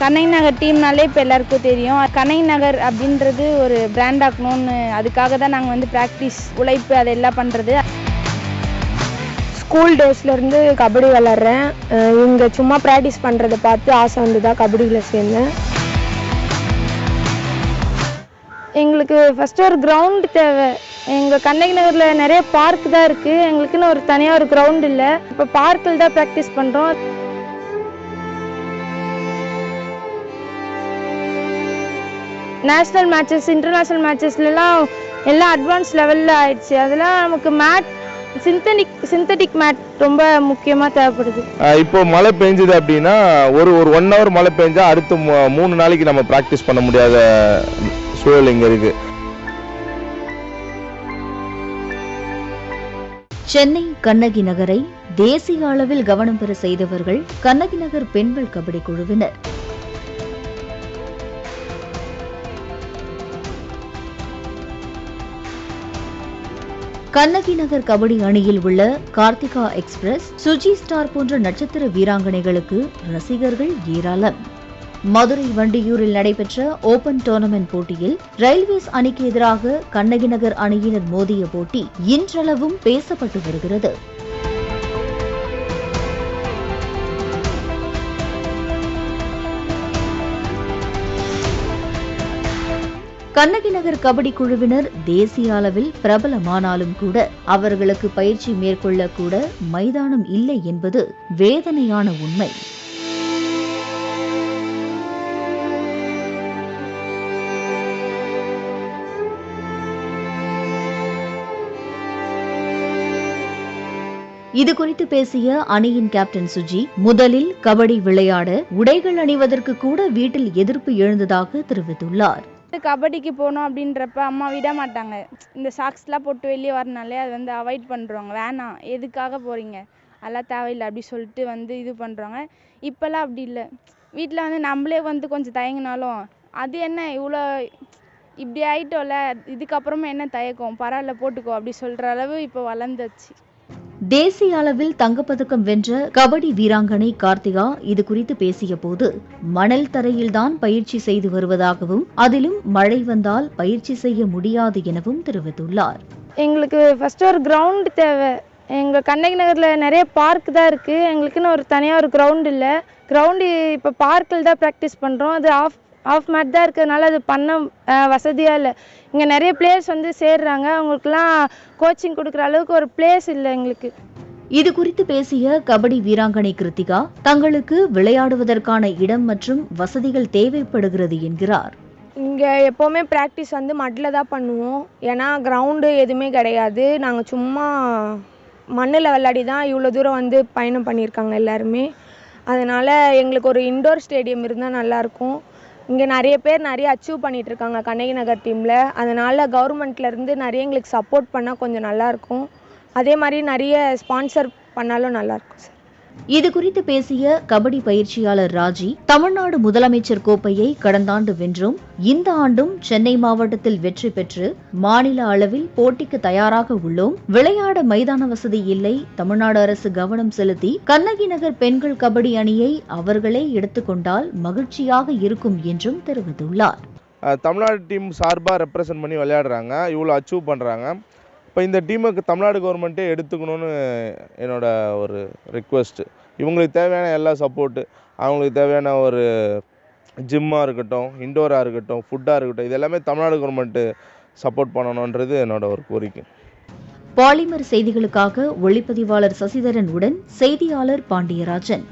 கண்ணகி நகர் டீம்னாலே இப்போ எல்லாருக்கும் தெரியும். கண்ணகி நகர் அப்படின்றது ஒரு பிராண்ட் ஆக்கணும்னு அதுக்காக தான் நாங்கள் வந்து ப்ராக்டிஸ் உழைப்பு அதெல்லாம் பண்ணுறது. ஸ்கூல் டேஸ்லேருந்து கபடி விளாட்றேன். இங்கே சும்மா ப்ராக்டிஸ் பண்ணுறதை பார்த்து ஆசை வந்து தான் கபடியில் சேர்ந்தேன். எங்களுக்கு ஃபஸ்ட்டு ஒரு கிரவுண்டு தேவை. எங்கள் கண்ணகி நகரில் நிறைய பார்க் தான் இருக்குது. எங்களுக்குன்னு ஒரு தனியாக ஒரு கிரவுண்ட் இல்லை. இப்போ பார்க்கில் தான் ப்ராக்டிஸ் பண்ணுறோம். நேஷ்னல் மேட்சஸ் இன்டர்நேஷ்னல் மேட்சஸ்லாம் எல்லாம் அட்வான்ஸ் லெவலில் ஆயிடுச்சு. அதெல்லாம் நமக்கு மேட் சிந்தட்டிக் மேட் ரொம்ப முக்கியமாக தேவைப்படுது. இப்போ மழை பெஞ்சுது அப்படின்னா ஒரு 1 ஹவர் மழை பெஞ்சா அடுத்து 3 நாளைக்கு நம்ம ப்ராக்டிஸ் பண்ண முடியாத சூழல் இங்கே இருக்கு. சென்னை கண்ணகி நகரை தேசிய அளவில் கவனம் பெற செய்தவர்கள் கண்ணகி நகர் பெண்கள் கபடி குழுவினர். கண்ணகி நகர் கபடி அணியில் உள்ள கார்த்திகா எக்ஸ்பிரஸ், சுஜி ஸ்டார் போன்ற நட்சத்திர வீராங்கனைகளுக்கு ரசிகர்கள் ஏராளம். மதுரை வண்டியூரில் நடைபெற்ற ஓபன் டோர்னமெண்ட் போட்டியில் ரயில்வேஸ் அணிக்கு எதிராக கண்ணகி நகர் அணியினர் மோதிய போட்டி இன்றளவும் பேசப்பட்டு வருகிறது. கண்ணகி நகர் கபடி குழுவினர் தேசிய அளவில் பிரபலமானாலும் கூட அவர்களுக்கு பயிற்சி மேற்கொள்ள கூட மைதானம் இல்லை என்பது வேதனையான உண்மை. இதுகுறித்து பேசிய அணியின் கேப்டன் சுஜி, முதலில் கபடி விளையாட உடைகள் அணிவதற்கு கூட வீட்டில் எதிர்ப்பு எழுந்ததாக தெரிவித்துள்ளார். கபடிக்கு போகணும் அப்படின்றப்ப அம்மா விட மாட்டாங்க. இந்த சாக்ஸ்லாம் போட்டு வெளியே வரனாலே அது வந்து அவாய்ட் பண்ணுறாங்க. வேணாம், எதுக்காக போகிறீங்க, அதெல்லாம் தேவையில்லை அப்படி சொல்லிட்டு வந்து இது பண்ணுறாங்க. இப்போல்லாம் அப்படி இல்லை. வீட்டில் வந்து நம்மளே வந்து கொஞ்சம் தயங்கினாலும் அது என்ன இவ்வளோ இப்படி ஆகிட்டோம்ல, இதுக்கப்புறமா என்ன தயக்கம், பரவாயில்ல போட்டுக்கோ அப்படி சொல்கிற அளவு இப்போ வளர்ந்துச்சு. தேசிய அளவில் தங்கப்பதக்கம் வென்ற கபடி வீராங்கனை கார்த்திகா இது குறித்து பேசிய போது, மணல் தரையில்தான் பயிற்சி செய்து வருவதாகவும் அதிலும் மழை வந்தால் பயிற்சி செய்ய முடியாது எனவும் தெரிவித்துள்ளார். எங்களுக்கு ஃபர்ஸ்ட் ஒரு கிரவுண்டு தேவை. எங்கள் கண்ணகி நகரில் நிறைய பார்க் தான் இருக்குது. எங்களுக்குன்னு ஒரு தனியாக ஒரு கிரவுண்ட் இல்லை. கிரவுண்டு இப்போ பார்க்கில் தான் ப்ராக்டிஸ் பண்ணுறோம். அது ஆஃப் மேட் தான் இருக்கிறதுனால அது பண்ண வசதியாக இல்லை. இங்கே நிறைய பிளேயர்ஸ் வந்து சேர்றாங்க. அவங்களுக்குலாம் கோச்சிங் கொடுக்குற அளவுக்கு ஒரு பிளேஸ் இல்லை எங்களுக்கு. இது குறித்து பேசிய கபடி வீராங்கனை கிருத்திகா, தங்களுக்கு விளையாடுவதற்கான இடம் மற்றும் வசதிகள் தேவைப்படுகிறது என்கிறார். இங்கே எப்போவுமே ப்ராக்டிஸ் வந்து மட்டில் தான் பண்ணுவோம். ஏன்னா கிரவுண்டு எதுவுமே கிடையாது. நாங்கள் சும்மா மண்ணில் விளையாடி தான் இவ்வளோ தூரம் வந்து பயணம் பண்ணியிருக்காங்க எல்லாருமே. அதனால் எங்களுக்கு ஒரு இன்டோர் ஸ்டேடியம் இருந்தால் நல்லாயிருக்கும். இங்கே நிறைய பேர் நிறைய அச்சீவ் பண்ணிகிட்டு இருக்காங்க கண்ணகி நகர் டீமில். அதனால் கவர்மெண்ட்லேருந்து நிறைய எங்களுக்கு சப்போர்ட் பண்ணால் கொஞ்சம் நல்லாயிருக்கும். அதே மாதிரி நிறைய ஸ்பான்சர் பண்ணாலும் நல்லாயிருக்கும் சார். இது குறித்து பேசிய கபடி பயிற்சியாளர் ராஜி, தமிழ்நாடு முதலமைச்சர் கோப்பையை கடந்த ஆண்டு வென்றோம். இந்த ஆண்டும் சென்னை மாவட்டத்தில் வெற்றி பெற்று மாநில அளவில் போட்டிக்கு தயாராக உள்ளோம். விளையாட மைதான வசதி இல்லை. தமிழ்நாடு அரசு கவனம் செலுத்தி கண்ணகி நகர் பெண்கள் கபடி அணியை அவர்களே எடுத்துக்கொண்டால் மகிழ்ச்சியாக இருக்கும் என்றும் தெரிவித்துள்ளார். தமிழ்நாடு டீம் சார்பாக ரெப்ரசன்ட் பண்ணி விளையாடுறாங்க, இவ்வளோ அச்சீவ் பண்ணுறாங்க. இப்போ இந்த டீமுக்கு தமிழ்நாடு கவர்மெண்ட்டே எடுத்துக்கணும்னு என்னோட ஒரு ரிக்வெஸ்ட்டு. இவங்களுக்கு தேவையான எல்லா சப்போர்ட்டு, அவங்களுக்கு தேவையான ஒரு ஜிம்மாக இருக்கட்டும், இண்டோராக இருக்கட்டும், ஃபுட்டாக இருக்கட்டும், இது எல்லாமே தமிழ்நாடு கவர்மெண்ட்டு சப்போர்ட் பண்ணணுன்றது என்னோட ஒரு கோரிக்கை. பாலிமர் செய்திகளுக்காக ஒளிப்பதிவாளர் சசிதரன் உடன் செய்தியாளர் பாண்டியராஜன்.